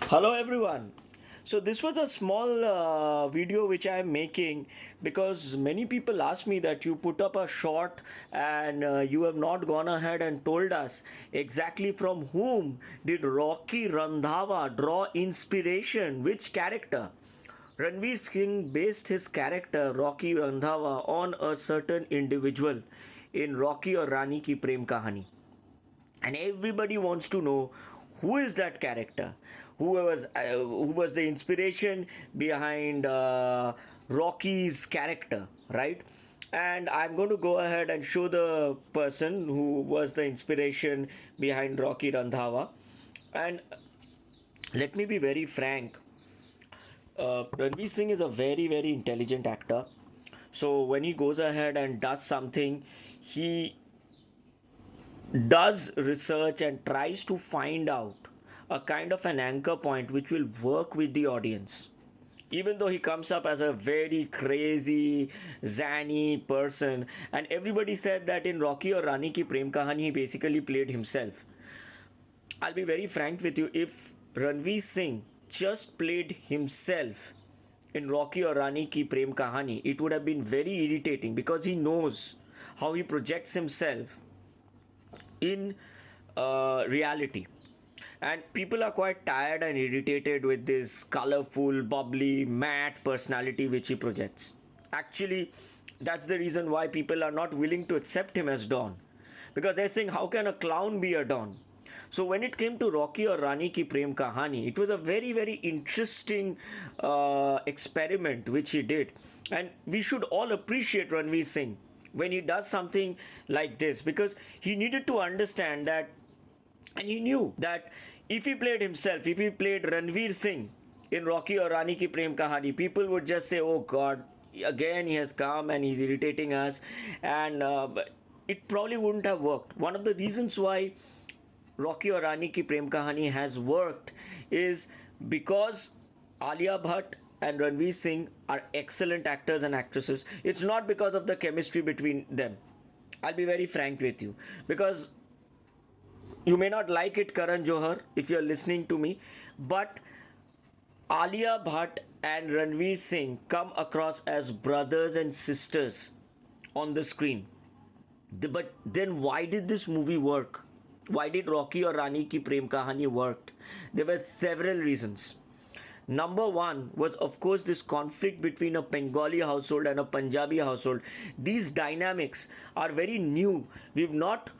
Hello everyone. So this was a small video which I am making because many people ask me that you put up a short and you have not gone ahead and told us exactly from whom did Rocky Randhawa draw inspiration, which character. Ranveer Singh based his character Rocky Randhawa on a certain individual in Rocky Aur Rani ki Prem Kahaani, and everybody wants to know who is that character, who was the inspiration behind Rocky's character, right? And I'm going to go ahead and show the person who was the inspiration behind Rocky Randhawa. And let me be very frank, Ranveer Singh is a very, very intelligent actor. So when he goes ahead and does something, he does research and tries to find out a kind of an anchor point which will work with the audience. Even though he comes up as a very crazy, zany person, and everybody said that in Rocky or Rani ki Prem Kahani he basically played himself. I'll be very frank with you, if Ranveer Singh just played himself in Rocky or Rani ki Prem Kahani, it would have been very irritating because he knows how he projects himself in reality. And people are quite tired and irritated with this colorful, bubbly, matte personality which he projects. Actually, that's the reason why people are not willing to accept him as Don. Because they're saying, how can a clown be a Don? So when it came to Rocky or Rani ki Prem Kahani, it was a very, very interesting experiment which he did. And we should all appreciate Ranveer Singh when he does something like this, because he needed to understand that, and he knew that if he played himself, if he played Ranveer Singh in Rocky or Rani ki Prem Kahani, people would just say, oh God, again he has come and he's irritating us. And it probably wouldn't have worked. One of the reasons why Rocky or Rani ki Prem Kahani has worked is because Alia Bhatt and Ranveer Singh are excellent actors and actresses. It's not because of the chemistry between them. I'll be very frank with you. Because you may not like it, Karan Johar, if you're listening to me, but Alia Bhatt and Ranveer Singh come across as brothers and sisters on the screen. But then why did this movie work? Why did Rocky or Rani ki Prem Kahani worked? There were several reasons. Number one was, of course, this conflict between a Bengali household and a Punjabi household. These dynamics are very new. We've not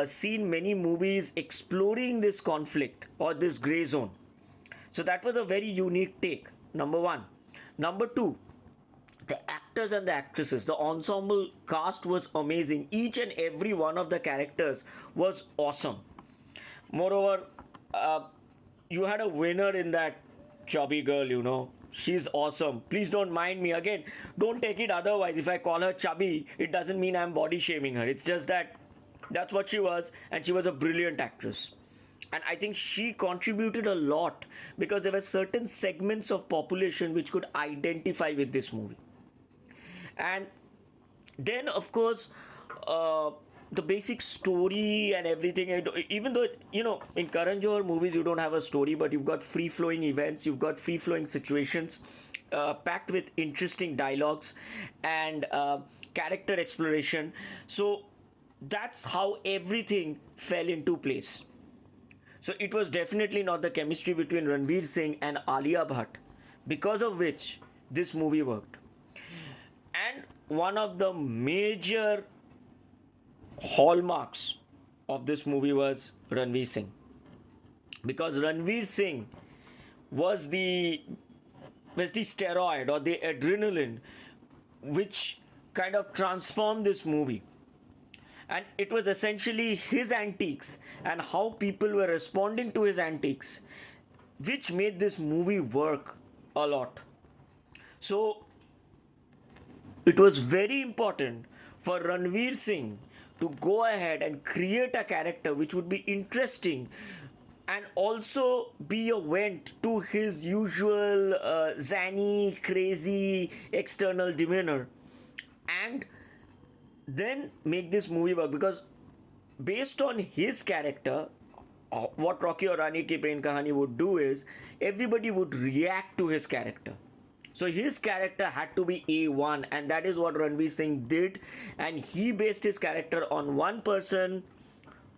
seen many movies exploring this conflict or this gray zone. So that was a very unique take. Number one. Number two, the actors and the actresses, the ensemble cast was amazing. Each and every one of the characters was awesome. Moreover, you had a winner in that chubby girl, she's awesome. Please don't mind me. Again, don't take it otherwise. If I call her chubby, it doesn't mean I'm body shaming her. It's just that that's what she was, and she was a brilliant actress. And I think she contributed a lot because there were certain segments of population which could identify with this movie. And then, of course, the basic story and everything, even though, in Karan Johar movies you don't have a story, but you've got free flowing events, you've got free flowing situations, packed with interesting dialogues and character exploration. So that's how everything fell into place. So it was definitely not the chemistry between Ranveer Singh and Alia Bhatt, because of which this movie worked. And one of the major hallmarks of this movie was Ranveer Singh. Because Ranveer Singh was the steroid or the adrenaline which kind of transformed this movie. And it was essentially his antiques and how people were responding to his antiques which made this movie work a lot. So it was very important for Ranveer Singh to go ahead and create a character which would be interesting and also be a vent to his usual zany, crazy external demeanor, and then make this movie work. Because based on his character, what Rocky or Rani Ki Prem Kahani would do is everybody would react to his character. So his character had to be A1, and that is what Ranveer Singh did. And he based his character on one person.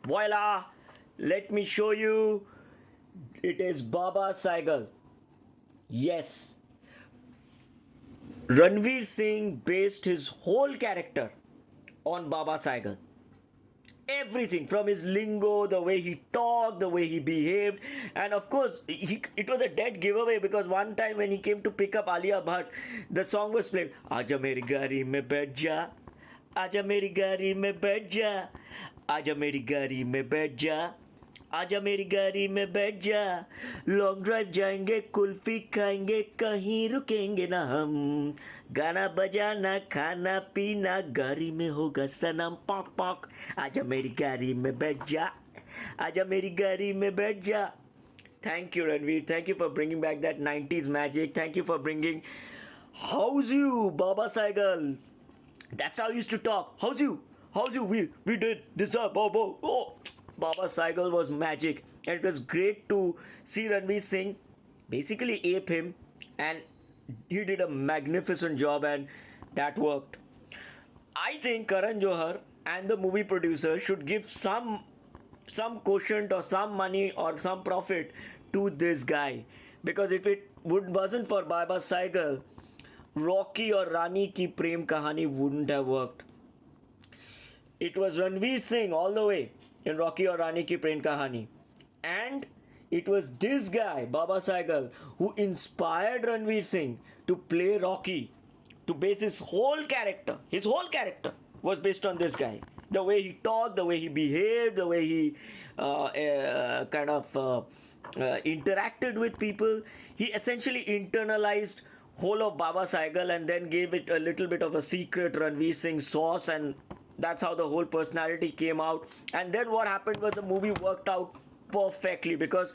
Voila! Let me show you. It is Baba Saigal. Yes, Ranveer Singh based his whole character on Baba Saigal. Everything from his lingo, the way he talked, the way he behaved, and of course, it was a dead giveaway because one time when he came to pick up Alia Bhatt, the song was played. Aja meri gari mein baith ja, aja meri gari mein baith ja, aja meri gari mein baith ja. आजा मेरी गाड़ी में बैठ जा long drive जाएंगे कुल्फी खाएंगे कहीं रुकेंगे ना हम गाना बजाना खाना पीना गाड़ी में होगा सनम पॉक पॉक आजा मेरी गाड़ी में बैठ जा आजा मेरी गाड़ी में बैठ जा. Thank you, Ranveer. Thank you for bringing back that 90s magic. Thank you for bringing How's you, Baba Saigal? That's how he used to talk. How's you? How's you? We did this up. Oh. Baba Saigal was magic, and it was great to see Ranveer Singh basically ape him, and he did a magnificent job, and that worked. I think Karan Johar and the movie producer should give some quotient or some money or some profit to this guy, because if it wasn't for Baba Saigal, Rocky or Rani Ki Prem Kahani wouldn't have worked. It was Ranveer Singh all the way in Rocky Aur Rani Ki Prem Kahaani. And it was this guy, Baba Saigal, who inspired Ranveer Singh to play Rocky, to base his whole character. His whole character was based on this guy. The way he talked, the way he behaved, the way he interacted with people. He essentially internalized whole of Baba Saigal and then gave it a little bit of a secret Ranveer Singh sauce, and that's how the whole personality came out. And then what happened was the movie worked out perfectly because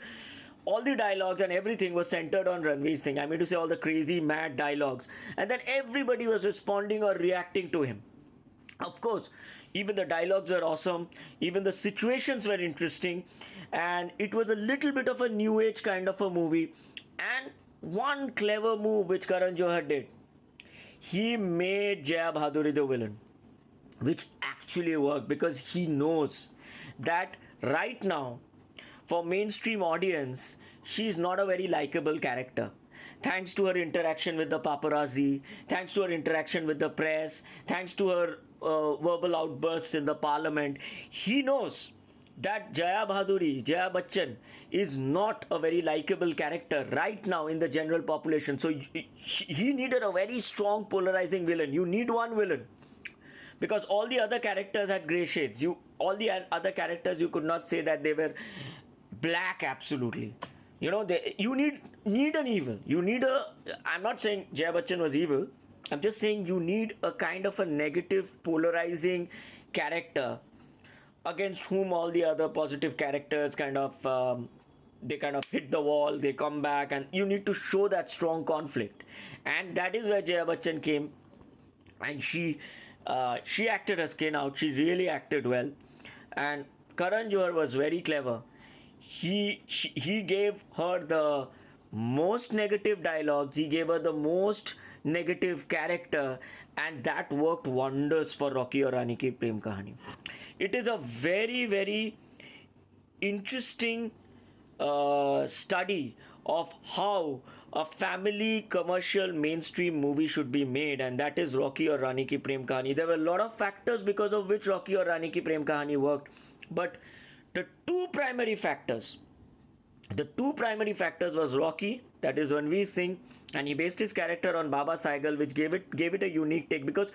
all the dialogues and everything was centered on Ranveer Singh. I mean to say all the crazy mad dialogues, and then everybody was responding or reacting to him. Of course, even the dialogues were awesome, even the situations were interesting, and it was a little bit of a new age kind of a movie. And one clever move which Karan Johar did, he made Jaya Bhaduri the villain, which actually worked because he knows that right now, for mainstream audience, she's not a very likable character. Thanks to her interaction with the paparazzi, thanks to her interaction with the press, thanks to her verbal outbursts in the parliament, he knows that Jaya Bhaduri, Jaya Bachchan, is not a very likable character right now in the general population. So he needed a very strong polarizing villain. You need one villain, because all the other characters had grey shades. All the other characters, you could not say that they were black absolutely. You need an evil. I'm not saying Jaya Bachchan was evil. I'm just saying you need a kind of a negative, polarizing character against whom all the other positive characters they kind of hit the wall, they come back, and you need to show that strong conflict. And that is where Jaya Bachchan came, and she acted her skin out. She really acted well, and Karan Johar was very clever. He gave her the most negative dialogues. He gave her the most negative character, and that worked wonders for Rocky Aur Rani Ki Prem Kahani. It is a very, very interesting study of how a family commercial mainstream movie should be made, and that is Rocky Aur Rani Ki Prem Kahani. There were a lot of factors because of which Rocky Aur Rani Ki Prem Kahani worked, but the two primary factors was Rocky, that is Ranveer Singh, and he based his character on Baba Saigal, which gave it a unique take, because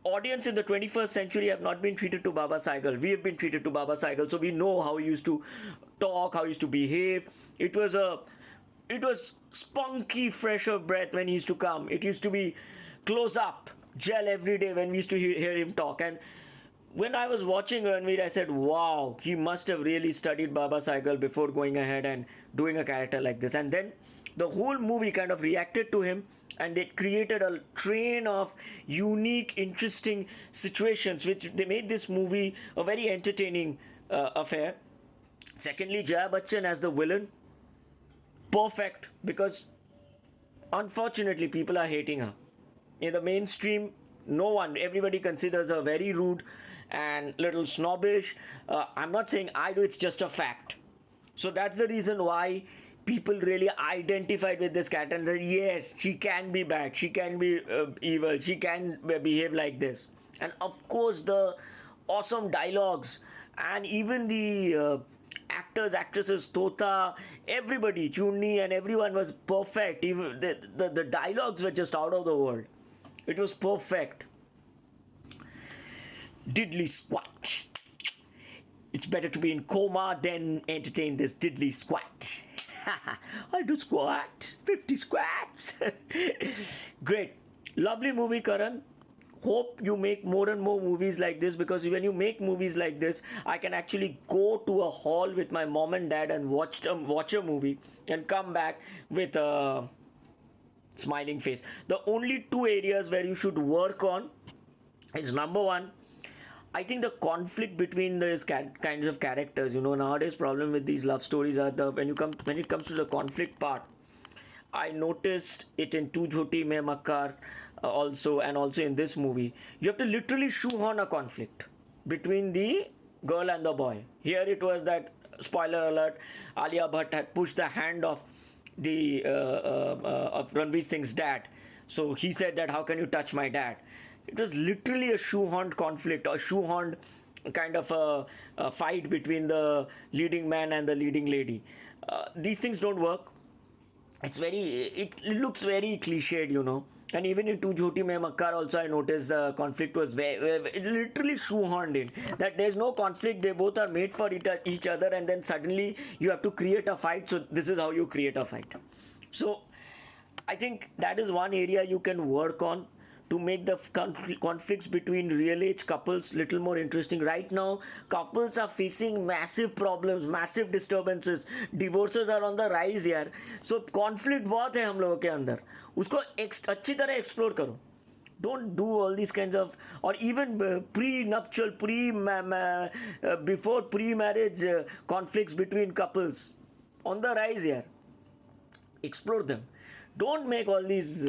audience in the 21st century have not been treated to Baba Saigal. We have been treated to Baba Saigal, so we know how he used to talk, how he used to behave. It was spunky, fresh of breath when he used to come. It used to be close up, gel every day when we used to hear him talk. And when I was watching Ranveer, I said, wow, he must have really studied Baba Saigal before going ahead and doing a character like this. And then the whole movie kind of reacted to him, and it created a train of unique, interesting situations, which they made this movie a very entertaining affair. Secondly, Jaya Bachchan as the villain, perfect, because unfortunately people are hating her. In the mainstream, no one, everybody considers her very rude and little snobbish. I'm not saying I do, it's just a fact. So that's the reason why people really identified with this cat and said, yes, she can be bad, she can be evil, she can behave like this. And of course, the awesome dialogues and even the actors, actresses, Tota, everybody, Chunni, and everyone was perfect. Even the dialogues were just out of the world. It was perfect. Diddly squat. It's better to be in coma than entertain this diddly squat. I do squat, 50 squats. Great. Lovely movie, Karan. Hope you make more and more movies like this, because when you make movies like this, I can actually go to a hall with my mom and dad and watch a movie and come back with a smiling face. The only two areas where you should work on is number one, I think the conflict between these kinds of characters. Nowadays problem with these love stories are the when it comes to the conflict part. I noticed it in Tu Jhoti Mein Makkar also, and also in this movie. You have to literally shoehorn a conflict between the girl and the boy. Here it was that, spoiler alert, Alia Bhatt had pushed the hand of of Ranveer Singh's dad. So he said that, how can you touch my dad? It was literally a shoehorned conflict, or shoehorned kind of a fight between the leading man and the leading lady. These things don't work. It looks very cliched. And even in Tu Jhoti Mein Makkar also, I noticed the conflict was it literally shoehorned in. That there's no conflict, they both are made for each other, and then suddenly you have to create a fight. So this is how you create a fight. So I think that is one area you can work on to make the conflicts between real age couples little more interesting. Right now, couples are facing massive problems, massive disturbances. Divorces are on the rise यार. So conflict बहुत है हम लोगों के अंदर. उसको अच्छी तरह explore करो. Don't do all these kinds of, or even pre-nuptial, before pre-marriage conflicts between couples on the rise here. Explore them. Don't make all these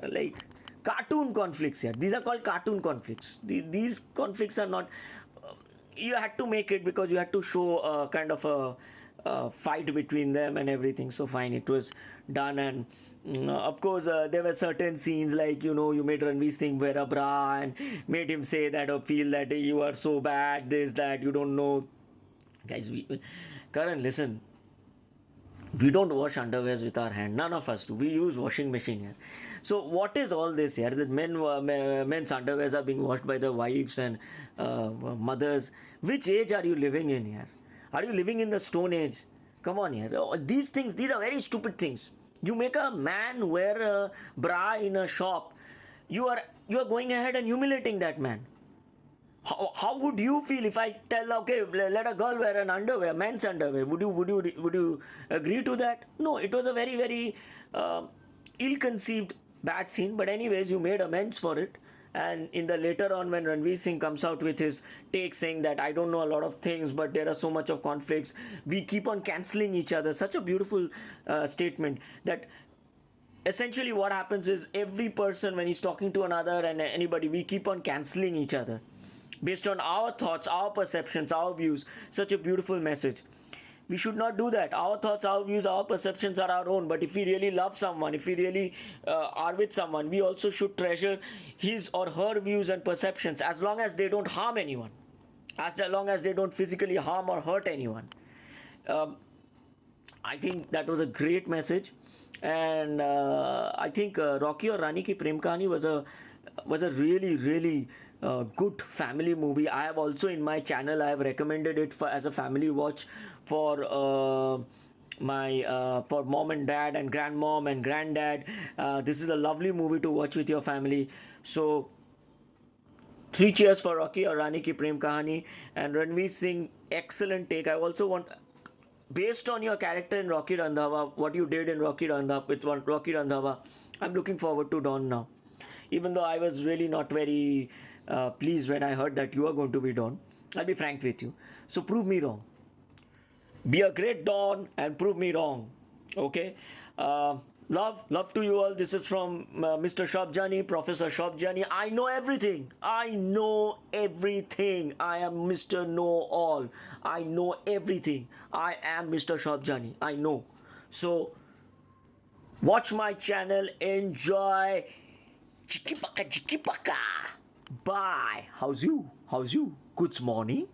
like cartoon conflicts here. These are called cartoon conflicts. These conflicts are not. You had to make it because you had to show a kind of a fight between them and everything. So fine, it was done. And of course, there were certain scenes like, you made Ranveer Singh wear a bra and made him say that, or feel that you are so bad, this, that, you don't know. Guys, Karan, listen. We don't wash underwears with our hand. None of us do. We use washing machine here. So what is all this here? That men's underwears are being washed by the wives and mothers. Which age are you living in here? Are you living in the Stone Age? Come on here. These things, these are very stupid things. You make a man wear a bra in a shop. You are going ahead and humiliating that man. How would you feel if I tell, okay, let a girl wear an underwear, men's underwear? Would you agree to that? No, it was a very, very ill-conceived bad scene. But anyways, you made amends for it. And in the later on, when Ranveer Singh comes out with his take saying that I don't know a lot of things, but there are so much of conflicts, we keep on cancelling each other. Such a beautiful statement that essentially what happens is, every person when he's talking to another and anybody, we keep on cancelling each other based on our thoughts, our perceptions, our views. Such a beautiful message. We should not do that. Our thoughts, our views, our perceptions are our own. But if we really love someone, if we really are with someone, we also should treasure his or her views and perceptions, as long as they don't harm anyone, as long as they don't physically harm or hurt anyone. I think that was a great message. And I think Rocky Aur Rani ki Prem Kahaani was a really, really good family movie. I have also in my channel, I have recommended it as a family watch for for mom and dad and grandmom and granddad. This is a lovely movie to watch with your family. So 3 cheers for Rocky Aur Rani ki Prem Kahaani. And Ranveer Singh, excellent take. I also want, based on your character in Rocky Randhawa, what you did in Rocky Randhawa, I'm looking forward to Dawn now. Even though I was really not very pleased when I heard that you are going to be Dawn. I'll be frank with you. So prove me wrong. Be a great Don and prove me wrong. Okay. Love to you all. This is from Mr. Shobjani, Professor Shobjani. I know everything. I know everything. I am Mr. Know All. I know everything. I am Mr. Shobjani. I know. So watch my channel. Enjoy. Chiki paka. Bye. How's you? Good morning.